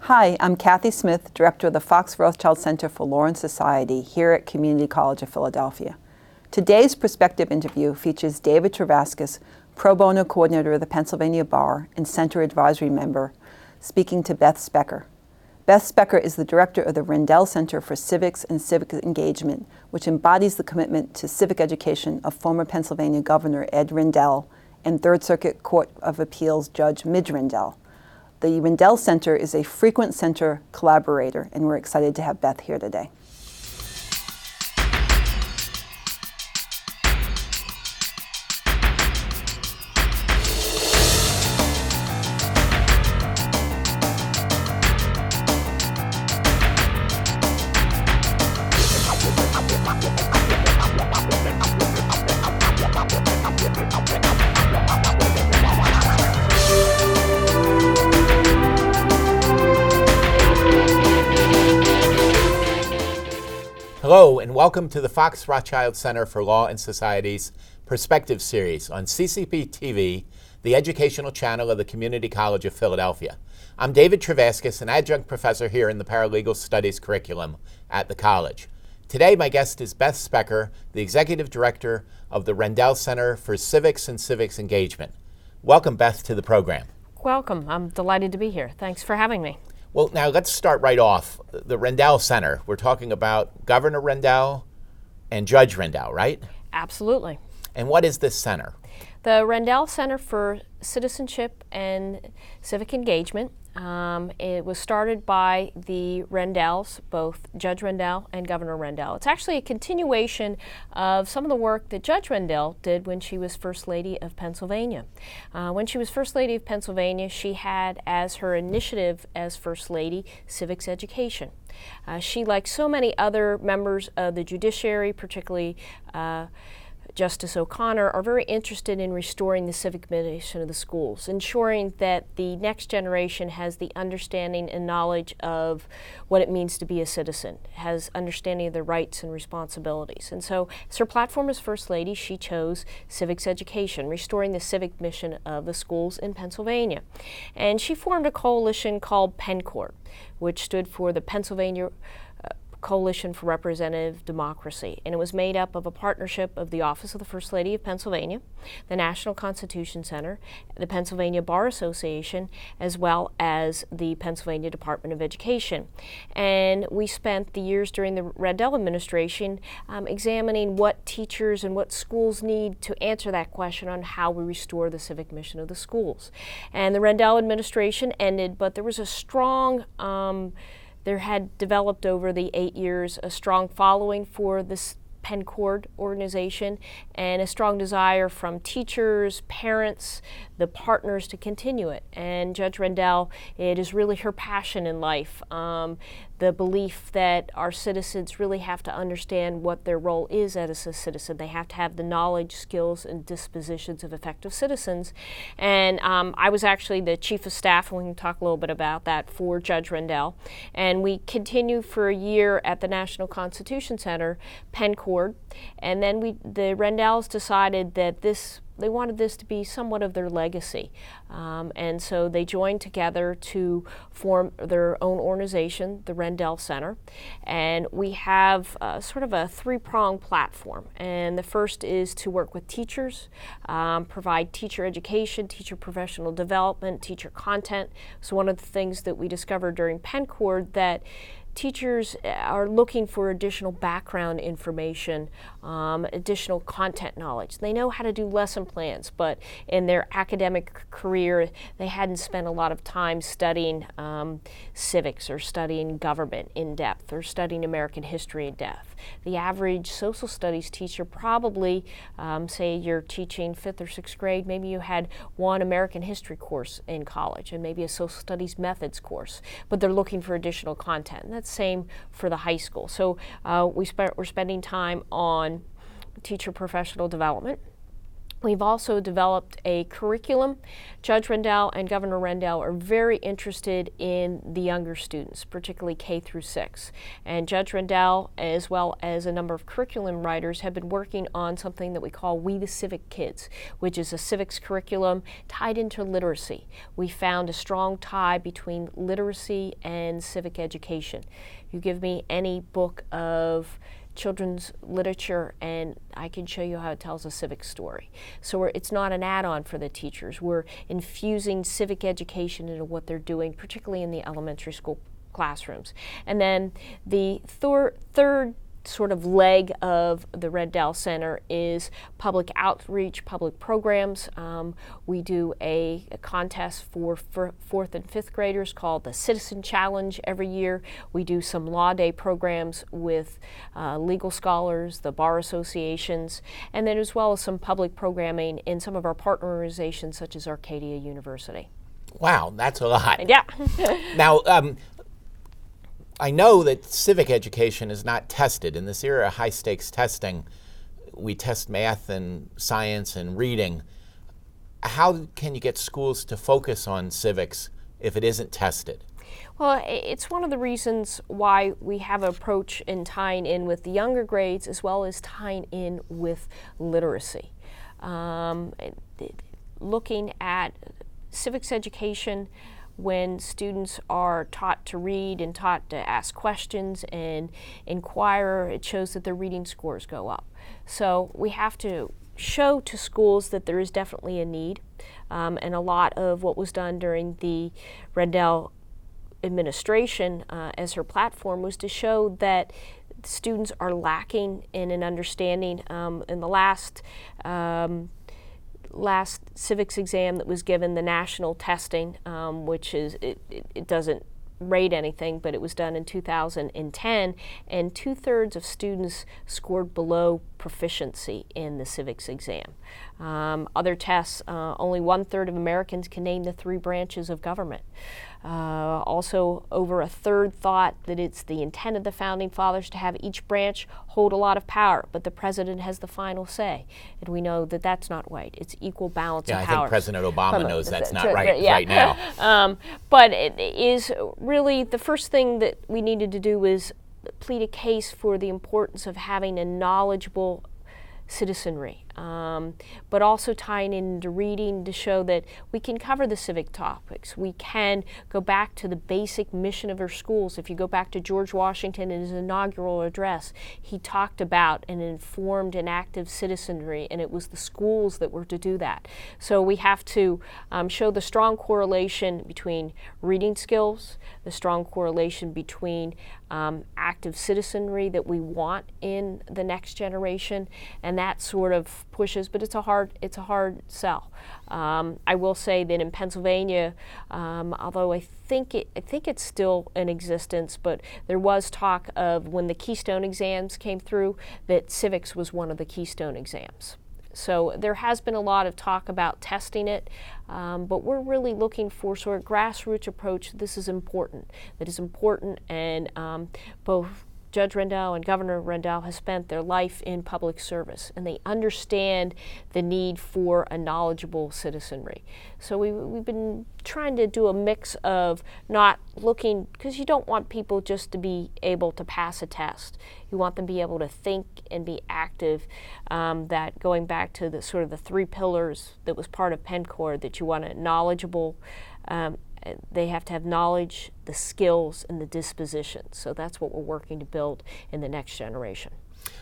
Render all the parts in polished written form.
Hi, I'm Kathy Smith, Director of the Fox Rothschild Center for Law and Society here at Community College of Philadelphia. Today's perspective interview features David Travaskis, Pro Bono Coordinator of the Pennsylvania Bar and Center Advisory Member, speaking to Beth Specker. Beth Specker is the Director of the Rendell Center for Civics and Civic Engagement, which embodies the commitment to civic education of former Pennsylvania Governor Ed Rendell and Third Circuit Court of Appeals Judge Midge Rendell. The Rendell Center is a frequent center collaborator, and we're excited to have Beth here today. Hello and welcome to the Fox Rothschild Center for Law and Society's Perspective Series on CCP TV, the educational channel of the Community College of Philadelphia. I'm David Travaskis, an adjunct professor here in the Paralegal Studies curriculum at the college. Today my guest is Beth Specker, the Executive Director of the Rendell Center for Civics and Civics Engagement. Welcome, Beth, to the program. Welcome. I'm delighted to be here. Thanks for having me. Well, now let's start right off. The Rendell Center, we're talking about Governor Rendell and Judge Rendell, right? Absolutely. And what is this center? The Rendell Center for Citizenship and Civic Engagement. It was started by the Rendells, both Judge Rendell and Governor Rendell. It's actually a continuation of some of the work that Judge Rendell did when she was First Lady of Pennsylvania. When she was First Lady of Pennsylvania, she had as her initiative as First Lady civics education. She, like so many other members of the judiciary, particularly Justice O'Connor, are very interested in restoring the civic mission of the schools, ensuring that the next generation has the understanding and knowledge of what it means to be a citizen, has understanding of their rights and responsibilities. And so, as her platform as First Lady, she chose civics education, restoring the civic mission of the schools in Pennsylvania. And she formed a coalition called PennCourt, which stood for the Pennsylvania Coalition for Representative Democracy, and it was made up of a partnership of the Office of the First Lady of Pennsylvania, the National Constitution Center, the Pennsylvania Bar Association, as well as the Pennsylvania Department of Education. And we spent the years during the Rendell administration examining what teachers and what schools need to answer that question on how we restore the civic mission of the schools. And the Rendell administration ended, but there was a strong there had developed over the 8 years a strong following for this PennCourt organization and a strong desire from teachers, parents, the partners to continue it. And Judge Rendell, it is really her passion in life, the belief that our citizens really have to understand what their role is as a citizen. They have to have the knowledge, skills, and dispositions of effective citizens. And I was actually the chief of staff, and we can talk a little bit about that, for Judge Rendell. And we continued for a year at the National Constitution Center, PennCourt, and then the Rendells decided that they wanted this to be somewhat of their legacy. And so they joined together to form their own organization, the Rendell Center. And we have sort of a three-pronged platform. And the first is to work with teachers, provide teacher education, teacher professional development, teacher content. So one of the things that we discovered during PennCourt that teachers are looking for additional background information, additional content knowledge. They know how to do lesson plans, but in their academic career, they hadn't spent a lot of time studying civics or studying government in depth or studying American history in depth. The average social studies teacher probably, say you're teaching 5th or 6th grade, maybe you had one American history course in college and maybe a social studies methods course, but they're looking for additional content. And that's the same for the high school. So we're spending time on teacher professional development. We've also developed a curriculum. Judge Rendell and Governor Rendell are very interested in the younger students, particularly K through 6. And Judge Rendell, as well as a number of curriculum writers, have been working on something that we call We the Civic Kids, which is a civics curriculum tied into literacy. We found a strong tie between literacy and civic education. You give me any book of children's literature and I can show you how it tells a civic story. So it's not an add-on for the teachers. We're infusing civic education into what they're doing, particularly in the elementary school classrooms. And then the third sort of leg of the Rendell Center is public outreach, public programs. We do a contest for 4th and 5th graders called the Citizenship Challenge every year. We do some law day programs with legal scholars, the bar associations, and then as well as some public programming in some of our partner organizations such as Arcadia University. Wow, that's a lot. Yeah. Now, I know that civic education is not tested. In this era of high-stakes testing, we test math and science and reading. How can you get schools to focus on civics if it isn't tested? Well, it's one of the reasons why we have an approach in tying in with the younger grades as well as tying in with literacy. Looking at civics education, when students are taught to read and taught to ask questions and inquire, it shows that their reading scores go up. So we have to show to schools that there is definitely a need, and a lot of what was done during the Rendell administration as her platform was to show that students are lacking in an understanding. In the last civics exam that was given, the national testing, which is, it doesn't rate anything, but it was done in 2010, and 2/3 of students scored below proficiency in the civics exam. Other tests, only 1/3 of Americans can name the 3 branches of government. Also, over 1/3 thought that it's the intent of the Founding Fathers to have each branch hold a lot of power, but the President has the final say. And we know that that's not right. It's equal balance of powers. Yeah, I think President Obama knows that's not right right now. But it is really the first thing that we needed to do was plead a case for the importance of having a knowledgeable citizenry, but also tying into reading to show that we can cover the civic topics. We can go back to the basic mission of our schools. If you go back to George Washington in his inaugural address, he talked about an informed and active citizenry, and it was the schools that were to do that. So we have to show the strong correlation between reading skills, the strong correlation between active citizenry that we want in the next generation, and that sort of pushes, but it's a hard sell. I will say that in Pennsylvania, although I think it's still in existence, but there was talk of when the Keystone exams came through that civics was one of the Keystone exams. So there has been a lot of talk about testing it, but we're really looking for sort of grassroots approach. This is important. That is important, and both Judge Rendell and Governor Rendell has spent their life in public service, and they understand the need for a knowledgeable citizenry. So we've been trying to do a mix of not looking, because you don't want people just to be able to pass a test. You want them to be able to think and be active. That going back to the sort of the 3 pillars that was part of Penn Core, that you want a knowledgeable, they have to have knowledge, the skills, and the disposition. So that's what we're working to build in the next generation.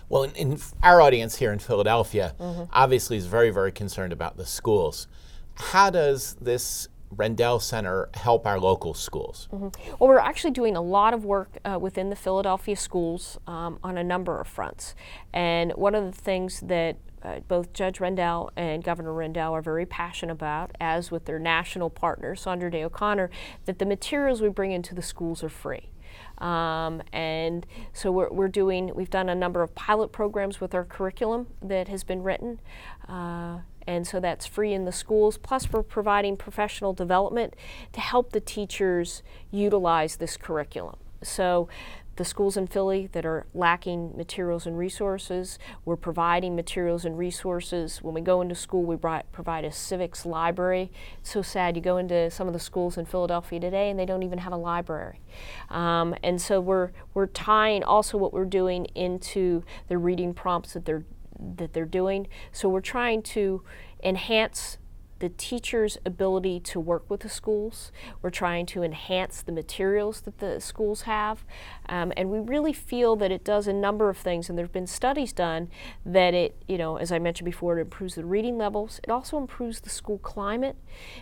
Well, in our audience here in Philadelphia, obviously is very, very concerned about the schools. How does this Rendell Center help our local schools? Well, we're actually doing a lot of work within the Philadelphia schools on a number of fronts. And one of the things that both Judge Rendell and Governor Rendell are very passionate about, as with their national partner, Sandra Day O'Connor, that the materials we bring into the schools are free. And so we've done a number of pilot programs with our curriculum that has been written. And so that's free in the schools. Plus, we're providing professional development to help the teachers utilize this curriculum. So the schools in Philly that are lacking materials and resources, we're providing materials and resources. When we go into school, we provide a civics library. It's so sad. You go into some of the schools in Philadelphia today and they don't even have a library. And so we're tying also what we're doing into the reading prompts that they're doing. So we're trying to enhance the teachers' ability to work with the schools. We're trying to enhance the materials that the schools have. And we really feel that it does a number of things, and there have been studies done that it, as I mentioned before, it improves the reading levels. It also improves the school climate.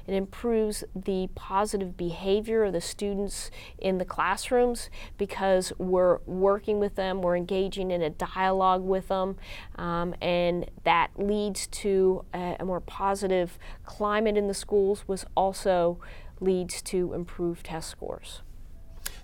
It improves the positive behavior of the students in the classrooms because we're working with them, we're engaging in a dialogue with them, and that leads to a more positive climate in the schools, which also leads to improved test scores.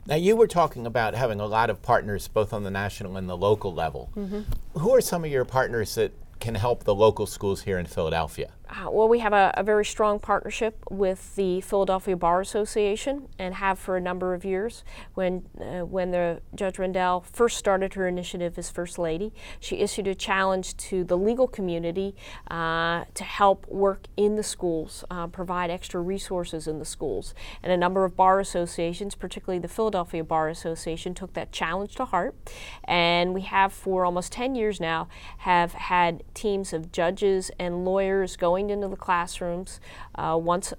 Now, you were talking about having a lot of partners both on the national and the local level. Mm-hmm. Who are some of your partners that can help the local schools here in Philadelphia? Well, we have a very strong partnership with the Philadelphia Bar Association and have for a number of years. When the Judge Rendell first started her initiative as First Lady, she issued a challenge to the legal community to help work in the schools, provide extra resources in the schools. And a number of bar associations, particularly the Philadelphia Bar Association, took that challenge to heart. And we have for almost 10 years now have had teams of judges and lawyers going into the classrooms once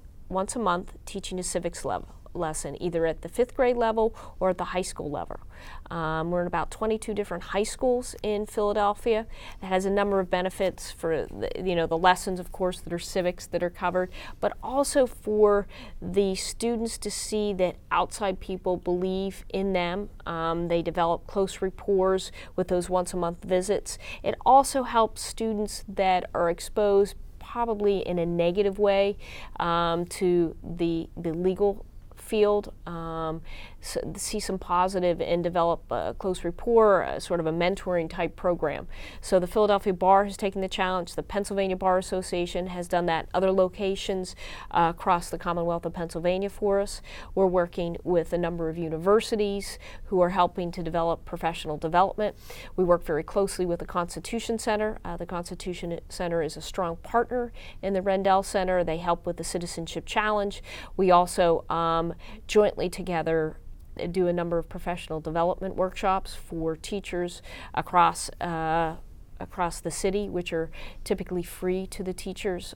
a month teaching a civics lesson, either at the 5th grade level or at the high school level. We're in about 22 different high schools in Philadelphia. It has a number of benefits for the lessons, of course, that are civics that are covered, but also for the students to see that outside people believe in them. They develop close rapport with those once-a-month visits. It also helps students that are exposed probably in a negative way to the legal field, see some positive and develop a close rapport, sort of a mentoring type program. So the Philadelphia Bar has taken the challenge. The Pennsylvania Bar Association has done that. Other locations across the Commonwealth of Pennsylvania for us. We're working with a number of universities who are helping to develop professional development. We work very closely with the Constitution Center. The Constitution Center is a strong partner in the Rendell Center. They help with the Citizenship Challenge. We also jointly together do a number of professional development workshops for teachers across the city, which are typically free to the teachers,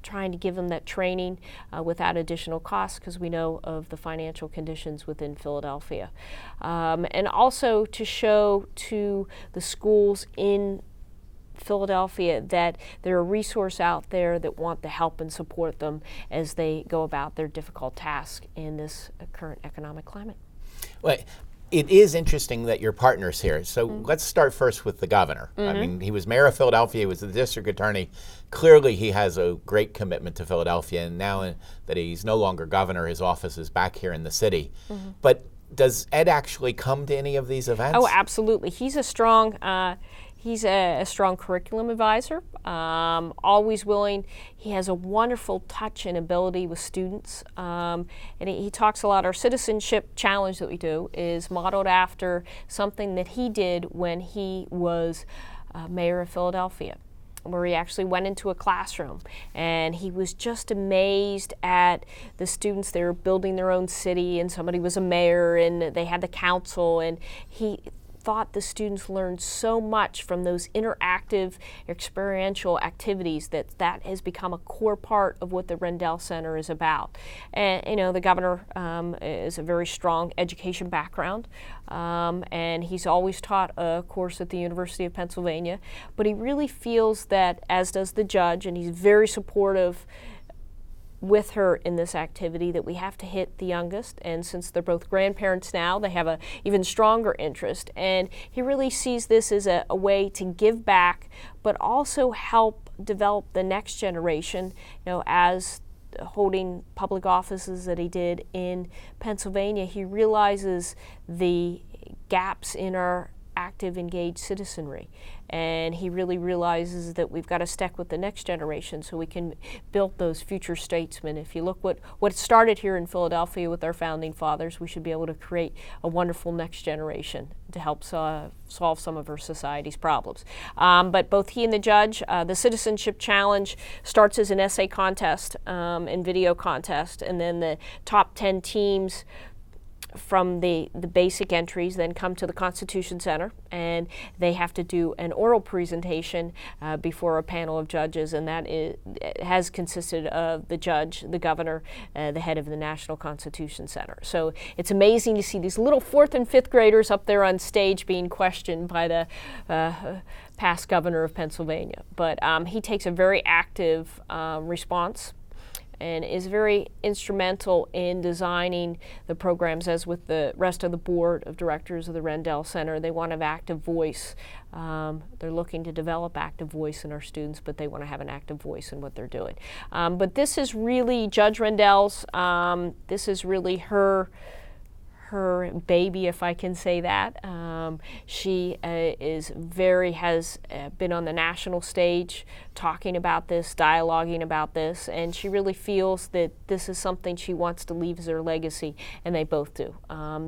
trying to give them that training without additional costs because we know of the financial conditions within Philadelphia. And also to show to the schools in Philadelphia that there are resources out there that want to help and support them as they go about their difficult task in this current economic climate. Well, it is interesting that you're partners here. So let's start first with the governor. I mean, he was mayor of Philadelphia, he was the district attorney. Clearly he has a great commitment to Philadelphia, and now that he's no longer governor, his office is back here in the city. But does Ed actually come to any of these events? Oh, absolutely. He's a strong curriculum advisor, always willing. He has a wonderful touch and ability with students. And he talks a lot. Our Citizenship Challenge that we do is modeled after something that he did when he was mayor of Philadelphia, where he actually went into a classroom and he was just amazed at the students. They were building their own city and somebody was a mayor and they had the council, and he thought the students learned so much from those interactive experiential activities that has become a core part of what the Rendell Center is about. And the governor is a very strong education background, and he's always taught a course at the University of Pennsylvania, but he really feels that, as does the judge, and he's very supportive with her in this activity, that we have to hit the youngest, and since they're both grandparents now, they have a even stronger interest, and he really sees this as a way to give back but also help develop the next generation. As holding public offices that he did in Pennsylvania, he realizes the gaps in our active, engaged citizenry. And he really realizes that we've got to stick with the next generation so we can build those future statesmen. If you look what started here in Philadelphia with our founding fathers, we should be able to create a wonderful next generation to help solve some of our society's problems. But both he and the judge, the Citizenship Challenge starts as an essay contest and video contest, and then the top 10 teams from the basic entries then come to the Constitution Center, and they have to do an oral presentation before a panel of judges, and that has consisted of the judge, the governor, the head of the National Constitution Center. So it's amazing to see these little 4th and 5th graders up there on stage being questioned by the past governor of Pennsylvania. But he takes a very active response and is very instrumental in designing the programs, as with the rest of the board of directors of the Rendell Center. They want to have active voice. They're looking to develop active voice in our students, but they want to have an active voice in what they're doing. But this is really Judge Rendell's, this is really her baby, if I can say that. She has been on the national stage talking about this, dialoguing about this, and she really feels that this is something she wants to leave as her legacy, and they both do.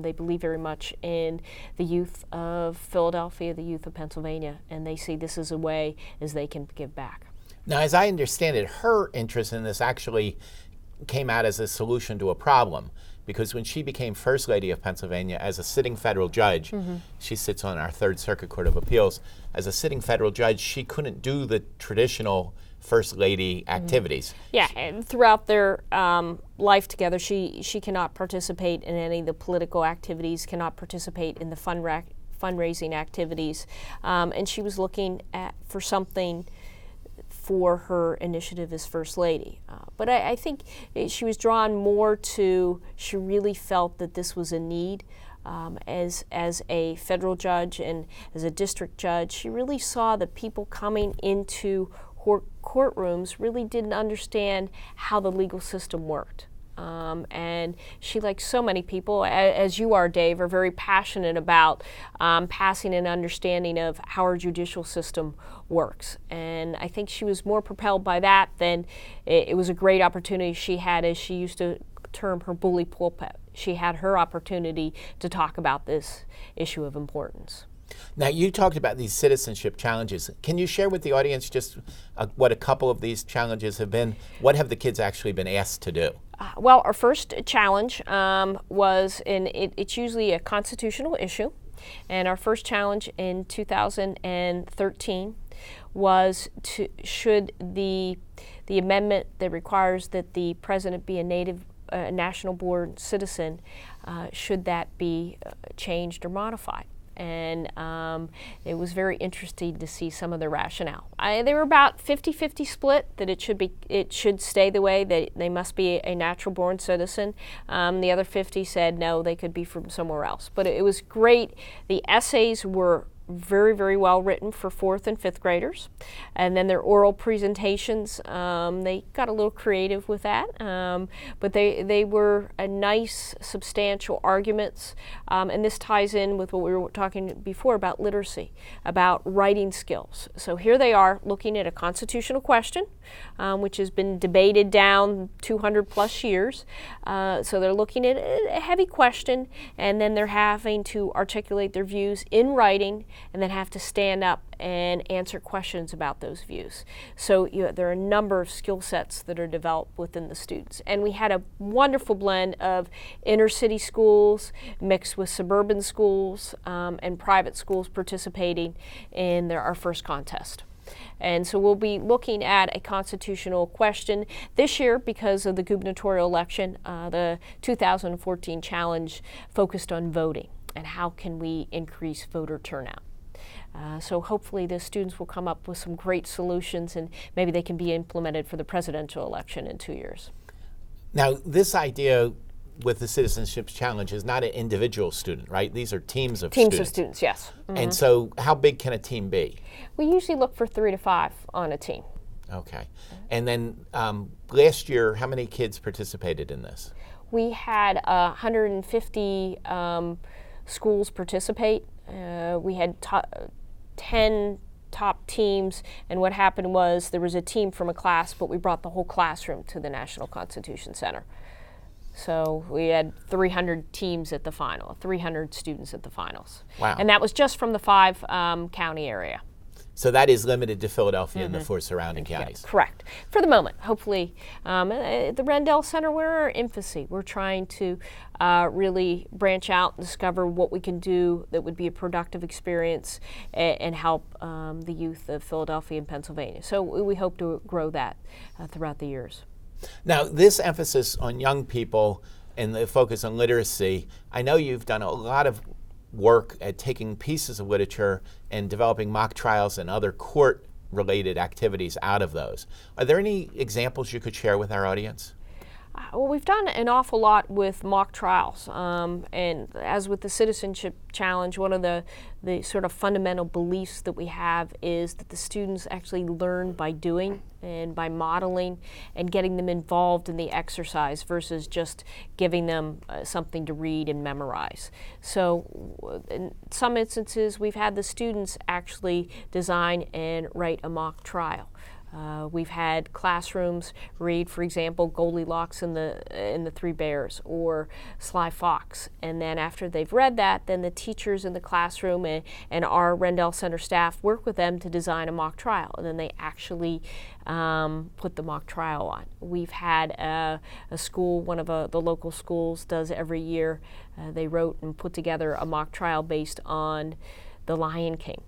They believe very much in the youth of Philadelphia, the youth of Pennsylvania, and they see this as a way as they can give back. Now, as I understand it, her interest in this actually came out as a solution to a problem, because when she became First Lady of Pennsylvania as a sitting federal judge, she sits on our Third Circuit Court of Appeals, as a sitting federal judge, she couldn't do the traditional First Lady activities. Yeah, and throughout their life together, she cannot participate in any of the political activities, cannot participate in the fundraising activities, and she was looking for something for her initiative as First Lady. But I think she was drawn more to, she really felt that this was a need. As a federal judge and as a district judge, she really saw that people coming into courtrooms really didn't understand how the legal system worked. And she, like so many people, as you are, Dave, are very passionate about passing an understanding of how our judicial system works. And I think she was more propelled by that than it was a great opportunity she had, as she used to term her bully pulpit. She had her opportunity to talk about this issue of importance. Now, you talked about these citizenship challenges. Can you share with the audience just what a couple of these challenges have been? What have the kids actually been asked to do? Well, our first challenge was, it's usually a constitutional issue, and our first challenge in 2013 was should the amendment that requires that the president be a national born citizen, should that be changed or modified? And it was very interesting to see some of the rationale. They were about 50-50 split that it should stay the way, that they must be a natural born citizen. The other 50 said no, they could be from somewhere else. But it was great. The essays were very, very well written for 4th and 5th graders. And then their oral presentations, they got a little creative with that, but they were a nice, substantial arguments. And this ties in with what we were talking before about literacy, about writing skills. So here they are looking at a constitutional question, which has been debated down 200 plus years. So they're looking at a heavy question, and then they're having to articulate their views in writing, and then have to stand up and answer questions about those views. So there are a number of skill sets that are developed within the students. And we had a wonderful blend of inner city schools mixed with suburban schools and private schools participating in our first contest. And so we'll be looking at a constitutional question this year because of the gubernatorial election. The 2014 challenge focused on voting and how can we increase voter turnout. So hopefully the students will come up with some great solutions, and maybe they can be implemented for the presidential election in 2 years. Now, this idea with the Citizenship Challenge is not an individual student, right? These are teams of students. Teams of students, yes. Mm-hmm. And so how big can a team be? We usually look for 3 to 5 on a team. Okay. And then last year, how many kids participated in this? We had 150 schools participate. we had 10 top teams, and what happened was there was a team from a class, but we brought the whole classroom to the National Constitution Center. So we had 300 teams at the final, 300 students at the finals. Wow. And that was just from the 5 county area. So that is limited to Philadelphia and the 4 surrounding counties. Yeah, correct. For the moment, hopefully. At the Rendell Center, we're in our infancy. We're trying to really branch out and discover what we can do that would be a productive experience and help the youth of Philadelphia and Pennsylvania. So we hope to grow that throughout the years. Now, this emphasis on young people and the focus on literacy, I know you've done a lot of work at taking pieces of literature and developing mock trials and other court-related activities out of those. Are there any examples you could share with our audience? Well, we've done an awful lot with mock trials, and as with the Citizenship Challenge, one of the sort of fundamental beliefs that we have is that the students actually learn by doing and by modeling and getting them involved in the exercise versus just giving them something to read and memorize. So in some instances, we've had the students actually design and write a mock trial. We've had classrooms read, for example, Goldilocks and the Three Bears or Sly Fox, and then after they've read that, then the teachers in the classroom and our Rendell Center staff work with them to design a mock trial, and then they actually put the mock trial on. We've had a school, one of the local schools does every year, they wrote and put together a mock trial based on The Lion King.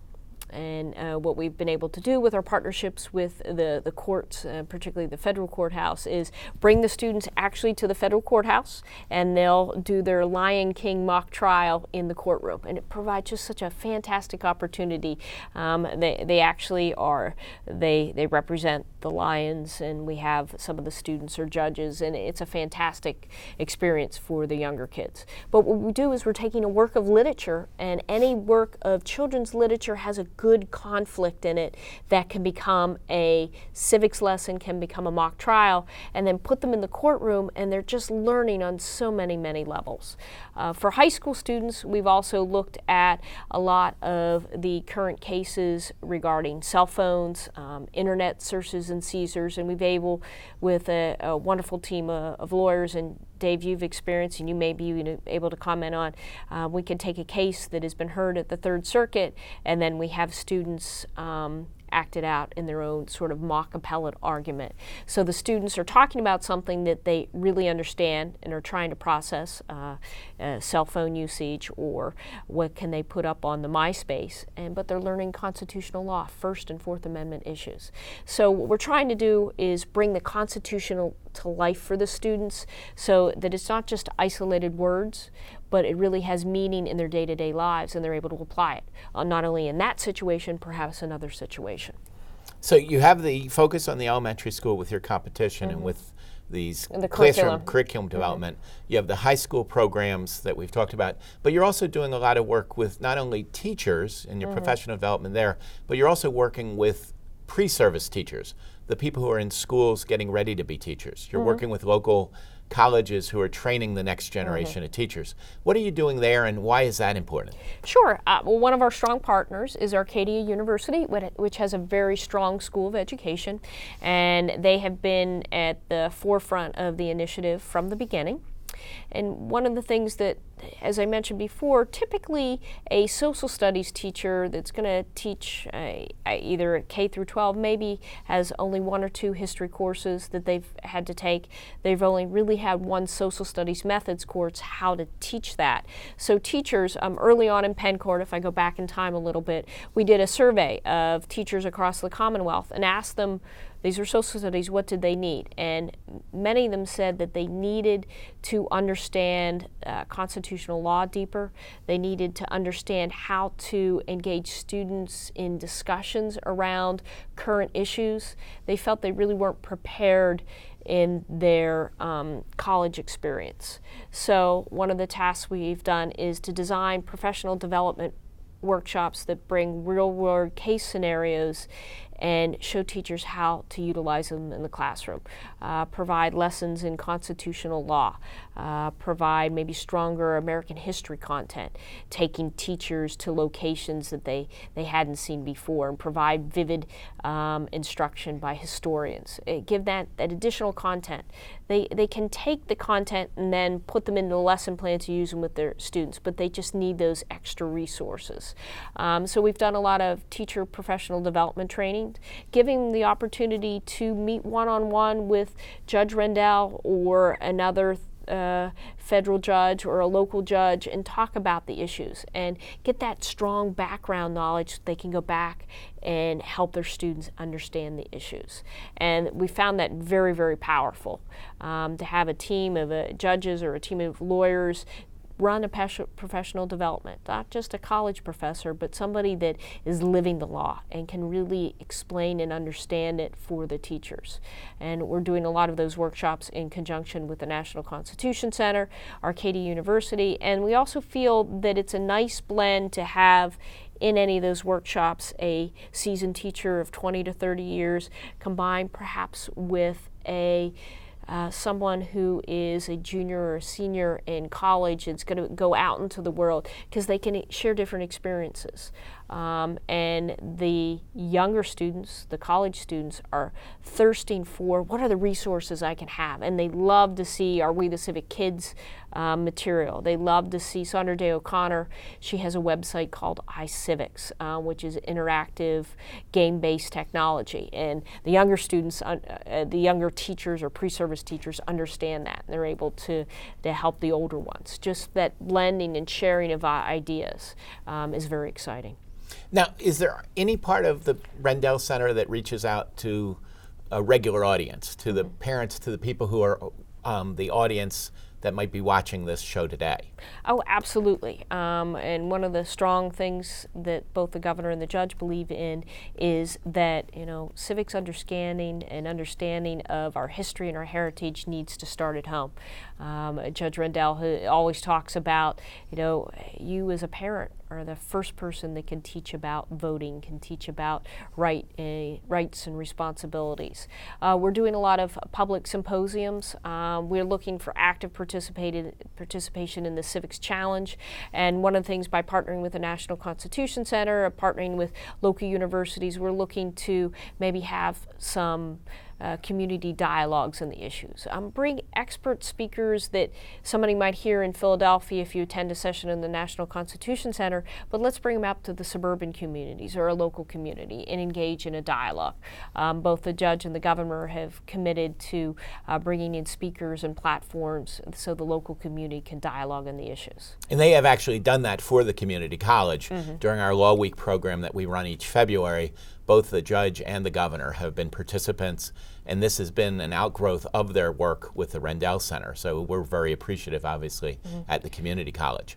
And what we've been able to do with our partnerships with the courts, particularly the federal courthouse, is bring the students actually to the federal courthouse, and they'll do their Lion King mock trial in the courtroom. And it provides just such a fantastic opportunity. They actually are, they represent the lions, and we have some of the students are judges, and it's a fantastic experience for the younger kids. But what we do is we're taking a work of literature, and any work of children's literature has a good conflict in it that can become a civics lesson, can become a mock trial, and then put them in the courtroom, and they're just learning on so many, many levels. For high school students, we've also looked at a lot of the current cases regarding cell phones, internet searches and seizures, and we've able, with a wonderful team of lawyers, and Dave, you've experienced, and you may be able to comment on, we can take a case that has been heard at the Third Circuit, and then we have students act it out in their own sort of mock appellate argument. So the students are talking about something that they really understand and are trying to process, cell phone usage, or what can they put up on the MySpace, but they're learning constitutional law, First and Fourth Amendment issues. So what we're trying to do is bring the constitutional to life for the students so that it's not just isolated words, but it really has meaning in their day-to-day lives, and they're able to apply it, not only in that situation, perhaps another situation. So you have the focus on the elementary school with your competition and with these curriculum development. You have the high school programs that we've talked about, but you're also doing a lot of work with not only teachers in your professional development there, but you're also working with pre-service teachers, the people who are in schools getting ready to be teachers. You're working with local colleges who are training the next generation of teachers. What are you doing there, and why is that important? Sure. Well, one of our strong partners is Arcadia University, which has a very strong school of education, and they have been at the forefront of the initiative from the beginning. And one of the things that, as I mentioned before, typically a social studies teacher that's going to teach either K through 12 maybe has only 1 or 2 history courses that they've had to take. They've only really had 1 social studies methods course, how to teach that. So teachers, early on in Penn Court, if I go back in time a little bit, we did a survey of teachers across the Commonwealth and asked them, these are social studies, what did they need? And many of them said that they needed to understand constitutional law deeper. They needed to understand how to engage students in discussions around current issues. They felt they really weren't prepared in their college experience. So one of the tasks we've done is to design professional development workshops that bring real-world case scenarios and show teachers how to utilize them in the classroom, provide lessons in constitutional law, provide maybe stronger American history content, taking teachers to locations that they hadn't seen before, and provide vivid instruction by historians. Give that additional content. They can take the content and then put them into the lesson plan to use them with their students, but they just need those extra resources. So we've done a lot of teacher professional development training, giving them the opportunity to meet one-on-one with Judge Rendell or another federal judge or a local judge and talk about the issues and get that strong background knowledge so they can go back and help their students understand the issues. And we found that very, very powerful, to have a team of judges or a team of lawyers run a professional development, not just a college professor, but somebody that is living the law and can really explain and understand it for the teachers. And we're doing a lot of those workshops in conjunction with the National Constitution Center, Arcadia University, and we also feel that it's a nice blend to have in any of those workshops a seasoned teacher of 20 to 30 years combined perhaps with someone who is a junior or a senior in college and is going to go out into the world, because they can share different experiences. And the younger students, the college students, are thirsting for what are the resources I can have, and they love to see our We the Civic Kids material. They love to see Sandra Day O'Connor. She has a website called iCivics, which is interactive game-based technology, and the younger students, the younger teachers or pre-service teachers understand that, and they're able to help the older ones. Just that blending and sharing of ideas is very exciting. Now, is there any part of the Rendell Center that reaches out to a regular audience, to the parents, to the people who are the audience that might be watching this show today? Oh, absolutely. And one of the strong things that both the governor and the judge believe in is that, civics understanding and understanding of our history and our heritage needs to start at home. Judge Rendell always talks about, you as a parent are the first person that can teach about voting, can teach about rights and responsibilities. We're doing a lot of public symposiums. We're looking for active participation in the Civics Challenge, and one of the things, by partnering with the National Constitution Center, partnering with local universities, we're looking to maybe have some community dialogues on the issues. Bring expert speakers that somebody might hear in Philadelphia if you attend a session in the National Constitution Center, but let's bring them out to the suburban communities or a local community and engage in a dialogue. Both the judge and the governor have committed to bringing in speakers and platforms so the local community can dialogue on the issues. And they have actually done that for the community college. During our Law Week program that we run each February. Both the judge and the governor have been participants, and this has been an outgrowth of their work with the Rendell Center. So we're very appreciative, obviously, at the community college.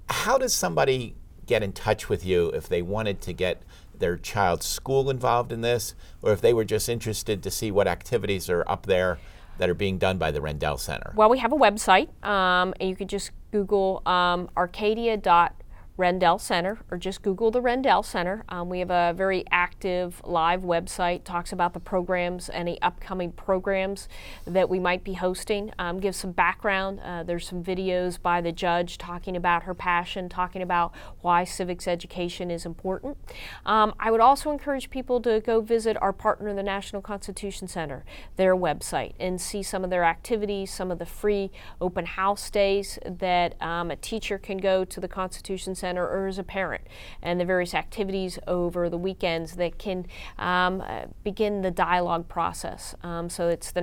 How does somebody get in touch with you if they wanted to get their child's school involved in this, or if they were just interested to see what activities are up there that are being done by the Rendell Center? Well, we have a website, and you could just Google Arcadia.Rendell Center, or just Google the Rendell Center. We have a very active live website, talks about the programs, any upcoming programs that we might be hosting, gives some background. There's some videos by the judge talking about her passion, talking about why civics education is important. I would also encourage people to go visit our partner, the National Constitution Center, their website, and see some of their activities, some of the free open house days that a teacher can go to the Constitution Center or as a parent, and the various activities over the weekends that can begin the dialogue process. So it's the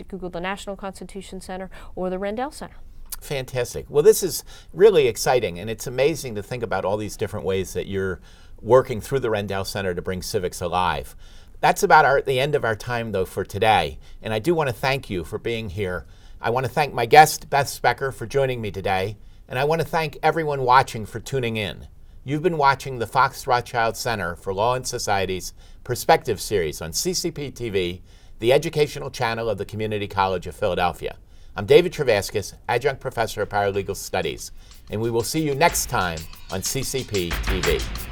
Google the National Constitution Center or the Rendell Center. Fantastic. Well, this is really exciting, and it's amazing to think about all these different ways that you're working through the Rendell Center to bring civics alive. That's about the end of our time, though, for today, and I do want to thank you for being here. I want to thank my guest, Beth Specker, for joining me today. And I want to thank everyone watching for tuning in. You've been watching the Fox Rothschild Center for Law and Society's Perspective series on CCP TV, the educational channel of the Community College of Philadelphia. I'm David Travaskis, Adjunct Professor of Paralegal Studies, and we will see you next time on CCP TV.